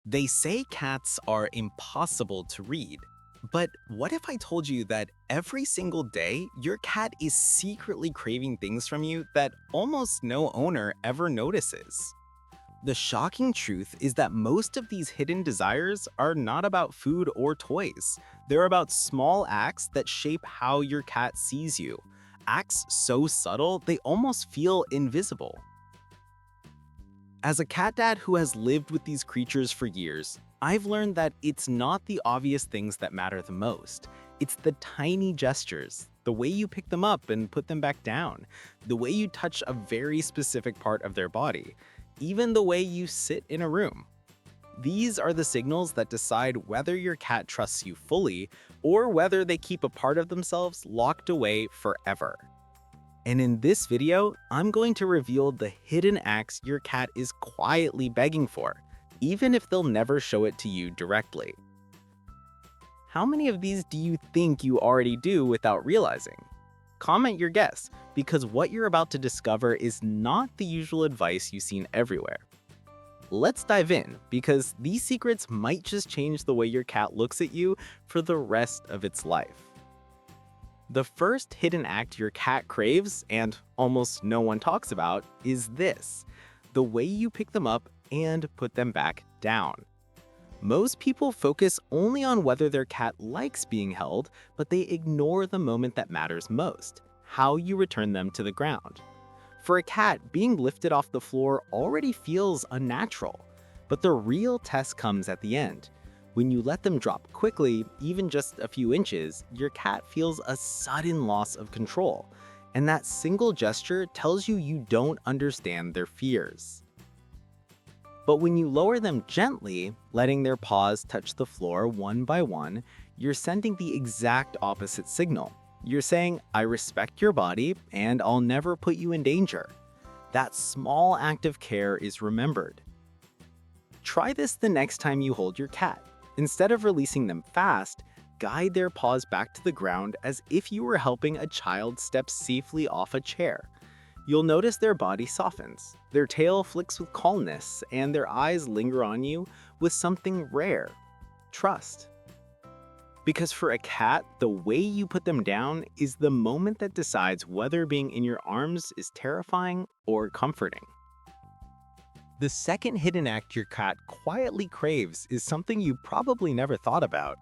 They say cats are impossible to read. But what if I told you that every single day your cat is secretly craving things from you that almost no owner ever notices? The shocking truth is that most of these hidden desires are not about food or toys. They're about small acts that shape how your cat sees you. Acts so subtle they almost feel invisible. As a cat dad who has lived with these creatures for years, I've learned that it's not the obvious things that matter the most. It's the tiny gestures, the way you pick them up and put them back down, the way you touch a very specific part of their body, even the way you sit in a room. These are the signals that decide whether your cat trusts you fully or whether they keep a part of themselves locked away forever. And in this video, I'm going to reveal the hidden acts your cat is quietly begging for, even if they'll never show it to you directly. How many of these do you think you already do without realizing? Comment your guess, because what you're about to discover is not the usual advice you've seen everywhere. Let's dive in, because these secrets might just change the way your cat looks at you for the rest of its life. The first hidden act your cat craves, and almost no one talks about, is this: the way you pick them up and put them back down. Most people focus only on whether their cat likes being held, but they ignore the moment that matters most: how you return them to the ground. For a cat, being lifted off the floor already feels unnatural, but the real test comes at the end. When you let them drop quickly, even just a few inches, your cat feels a sudden loss of control, and that single gesture tells you you don't understand their fears. But when you lower them gently, letting their paws touch the floor one by one, you're sending the exact opposite signal. You're saying, "I respect your body, and I'll never put you in danger." That small act of care is remembered. Try this the next time you hold your cat. Instead of releasing them fast, guide their paws back to the ground as if you were helping a child step safely off a chair. You'll notice their body softens, their tail flicks with calmness, and their eyes linger on you with something rare: trust. Because for a cat, the way you put them down is the moment that decides whether being in your arms is terrifying or comforting. The second hidden act your cat quietly craves is something you probably never thought about: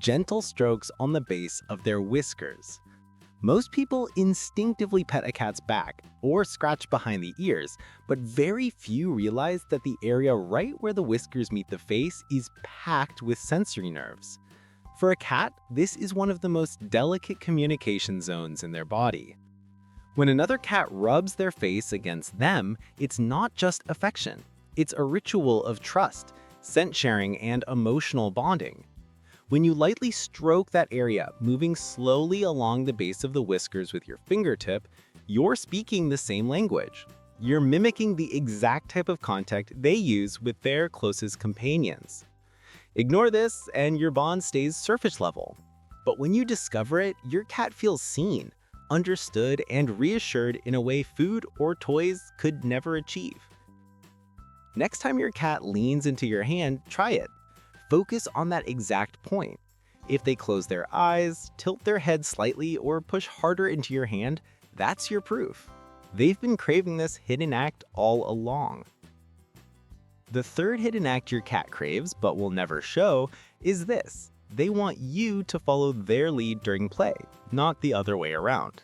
gentle strokes on the base of their whiskers. Most people instinctively pet a cat's back or scratch behind the ears, but very few realize that the area right where the whiskers meet the face is packed with sensory nerves. For a cat, this is one of the most delicate communication zones in their body. When another cat rubs their face against them, it's not just affection. It's a ritual of trust, scent sharing, and emotional bonding. When you lightly stroke that area, moving slowly along the base of the whiskers with your fingertip, you're speaking the same language. You're mimicking the exact type of contact they use with their closest companions. Ignore this, and your bond stays surface level. But when you discover it, your cat feels seen, understood, and reassured in a way food or toys could never achieve. Next time your cat leans into your hand, try it. Focus on that exact point. If they close their eyes, tilt their head slightly, or push harder into your hand, that's your proof. They've been craving this hidden act all along. The third hidden act your cat craves but will never show is this: they want you to follow their lead during play, not the other way around.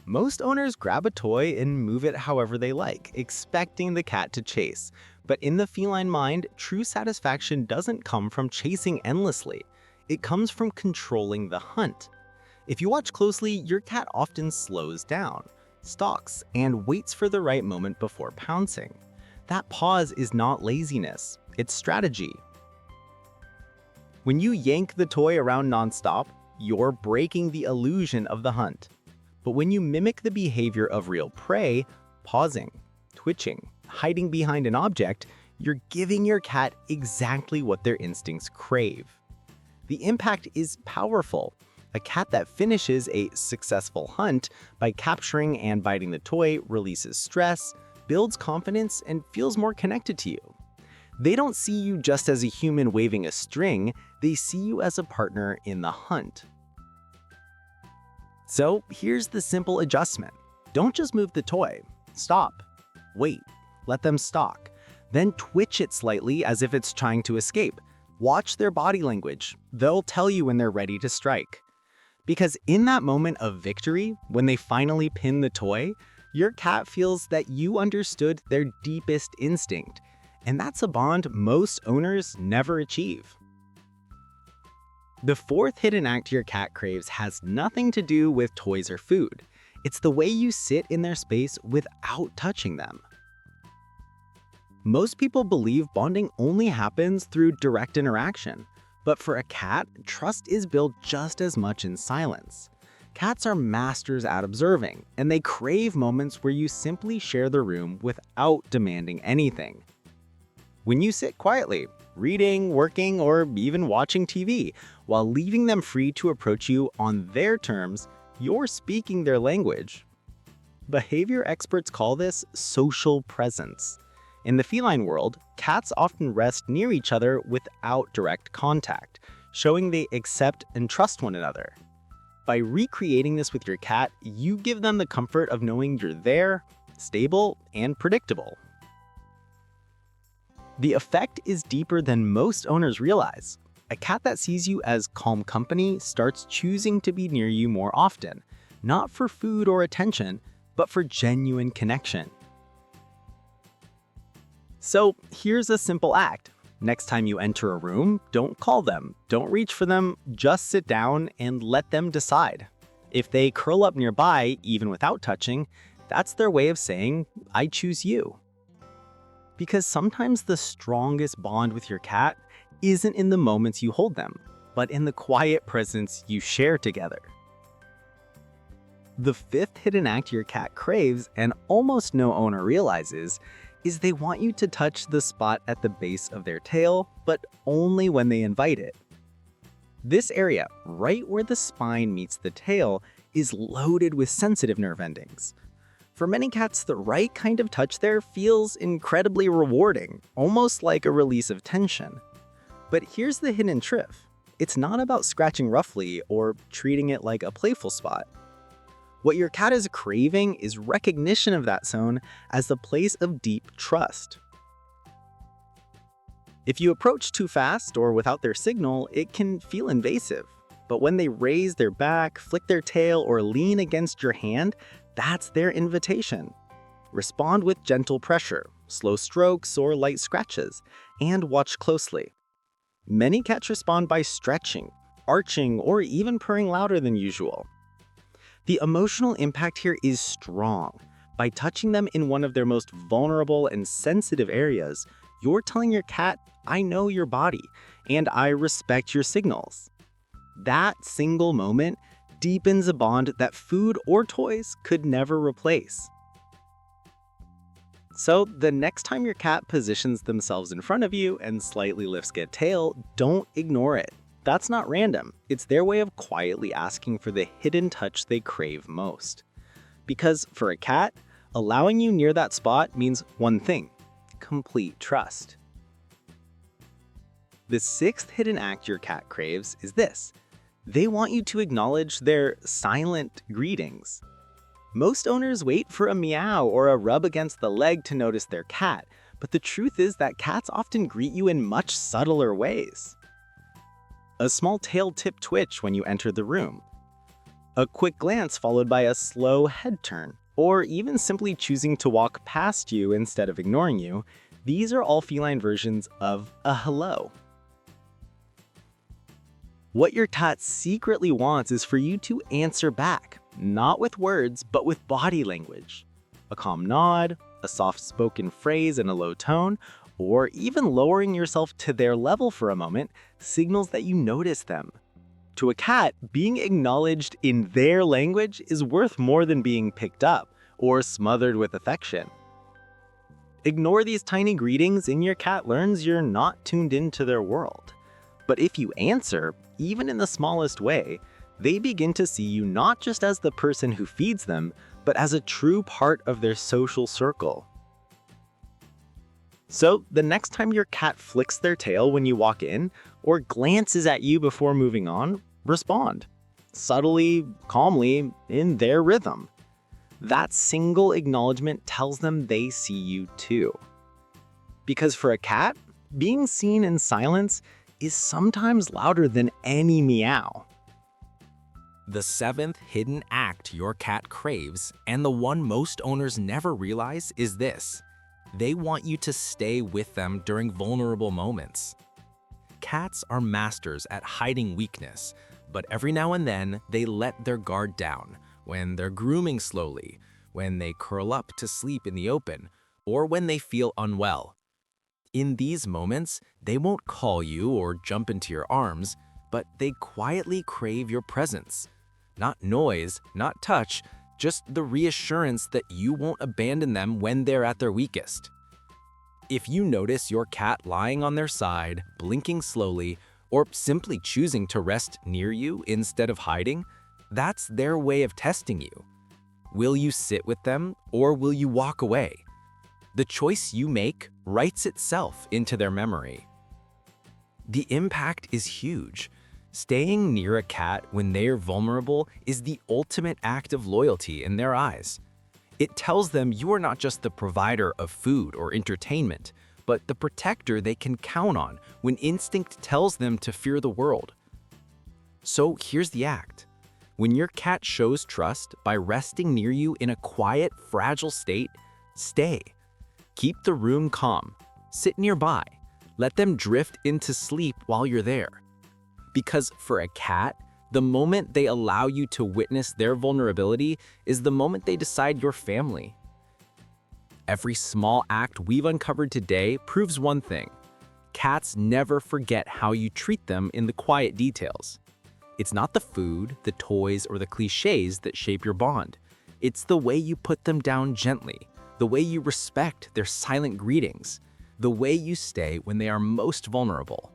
Most owners grab a toy and move it however they like, expecting the cat to chase. But in the feline mind, true satisfaction doesn't come from chasing endlessly. It comes from controlling the hunt. If you watch closely, your cat often slows down, stalks, and waits for the right moment before pouncing. That pause is not laziness, it's strategy. When you yank the toy around nonstop, you're breaking the illusion of the hunt. But when you mimic the behavior of real prey, pausing, twitching, hiding behind an object, you're giving your cat exactly what their instincts crave. The impact is powerful. A cat that finishes a successful hunt by capturing and biting the toy releases stress, builds confidence, and feels more connected to you. They don't see you just as a human waving a string, they see you as a partner in the hunt. So here's the simple adjustment. Don't just move the toy. Stop. Wait. Let them stalk. Then twitch it slightly as if it's trying to escape. Watch their body language. They'll tell you when they're ready to strike. Because in that moment of victory, when they finally pin the toy, your cat feels that you understood their deepest instinct. And that's a bond most owners never achieve. The fourth hidden act your cat craves has nothing to do with toys or food. It's the way you sit in their space without touching them. Most people believe bonding only happens through direct interaction, but for a cat, trust is built just as much in silence. Cats are masters at observing, and they crave moments where you simply share the room without demanding anything. When you sit quietly, reading, working, or even watching TV, while leaving them free to approach you on their terms, you're speaking their language. Behavior experts call this social presence. In the feline world, cats often rest near each other without direct contact, showing they accept and trust one another. By recreating this with your cat, you give them the comfort of knowing you're there, stable, and predictable. The effect is deeper than most owners realize. A cat that sees you as calm company starts choosing to be near you more often, not for food or attention, but for genuine connection. So here's a simple act. Next time you enter a room, don't call them, don't reach for them, just sit down and let them decide. If they curl up nearby, even without touching, that's their way of saying, I choose you. Because sometimes the strongest bond with your cat isn't in the moments you hold them, but in the quiet presence you share together. The fifth hidden act your cat craves and almost no owner realizes is they want you to touch the spot at the base of their tail, but only when they invite it. This area, right where the spine meets the tail, is loaded with sensitive nerve endings. For many cats, the right kind of touch there feels incredibly rewarding, almost like a release of tension. But here's the hidden trick. It's not about scratching roughly or treating it like a playful spot. What your cat is craving is recognition of that zone as the place of deep trust. If you approach too fast or without their signal, it can feel invasive. But when they raise their back, flick their tail, or lean against your hand, that's their invitation. Respond with gentle pressure, slow strokes, or light scratches, and watch closely. Many cats respond by stretching, arching, or even purring louder than usual. The emotional impact here is strong. By touching them in one of their most vulnerable and sensitive areas, you're telling your cat, I know your body, and I respect your signals. That single moment deepens a bond that food or toys could never replace. So the next time your cat positions themselves in front of you and slightly lifts a tail, don't ignore it. That's not random. It's their way of quietly asking for the hidden touch they crave most. Because for a cat, allowing you near that spot means one thing: complete trust. The sixth hidden act your cat craves is this. They want you to acknowledge their silent greetings. Most owners wait for a meow or a rub against the leg to notice their cat, but the truth is that cats often greet you in much subtler ways. A small tail tip twitch when you enter the room, a quick glance followed by a slow head turn, or even simply choosing to walk past you instead of ignoring you, these are all feline versions of a hello. What your cat secretly wants is for you to answer back, not with words, but with body language. A calm nod, a soft-spoken phrase in a low tone, or even lowering yourself to their level for a moment signals that you notice them. To a cat, being acknowledged in their language is worth more than being picked up or smothered with affection. Ignore these tiny greetings and your cat learns you're not tuned into their world. But if you answer, even in the smallest way, they begin to see you not just as the person who feeds them, but as a true part of their social circle. So the next time your cat flicks their tail when you walk in or glances at you before moving on, respond. Subtly, calmly, in their rhythm. That single acknowledgement tells them they see you too. Because for a cat, being seen in silence is sometimes louder than any meow. The seventh hidden act your cat craves, and the one most owners never realize, is this: they want you to stay with them during vulnerable moments. Cats are masters at hiding weakness, but every now and then they let their guard down when they're grooming slowly, when they curl up to sleep in the open, or when they feel unwell. In these moments, they won't call you or jump into your arms, but they quietly crave your presence. Not noise, not touch, just the reassurance that you won't abandon them when they're at their weakest. If you notice your cat lying on their side, blinking slowly, or simply choosing to rest near you instead of hiding, that's their way of testing you. Will you sit with them, or will you walk away? The choice you make writes itself into their memory. The impact is huge. Staying near a cat when they are vulnerable is the ultimate act of loyalty in their eyes. It tells them you are not just the provider of food or entertainment, but the protector they can count on when instinct tells them to fear the world. So here's the act. When your cat shows trust by resting near you in a quiet, fragile state, stay. Keep the room calm. Sit nearby. Let them drift into sleep while you're there. Because for a cat, the moment they allow you to witness their vulnerability is the moment they decide you're family. Every small act we've uncovered today proves one thing: cats never forget how you treat them in the quiet details. It's not the food, the toys, or the cliches that shape your bond. It's the way you put them down gently, the way you respect their silent greetings, the way you stay when they are most vulnerable.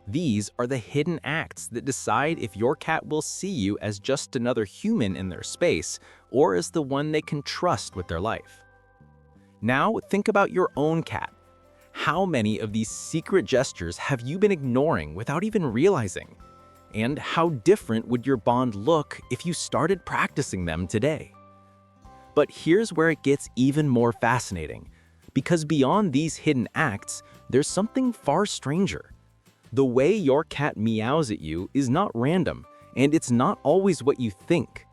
These are the hidden acts that decide if your cat will see you as just another human in their space or as the one they can trust with their life. Now think about your own cat. How many of these secret gestures have you been ignoring without even realizing? And how different would your bond look if you started practicing them today? But here's where it gets even more fascinating, because beyond these hidden acts, there's something far stranger. The way your cat meows at you is not random, and it's not always what you think.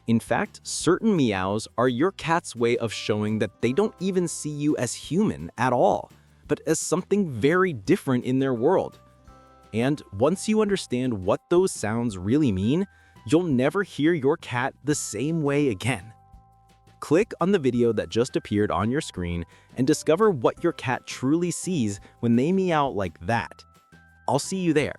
In fact, certain meows are your cat's way of showing that they don't even see you as human at all, but as something very different in their world. And once you understand what those sounds really mean, you'll never hear your cat the same way again. Click on the video that just appeared on your screen and discover what your cat truly sees when they meow like that. I'll see you there.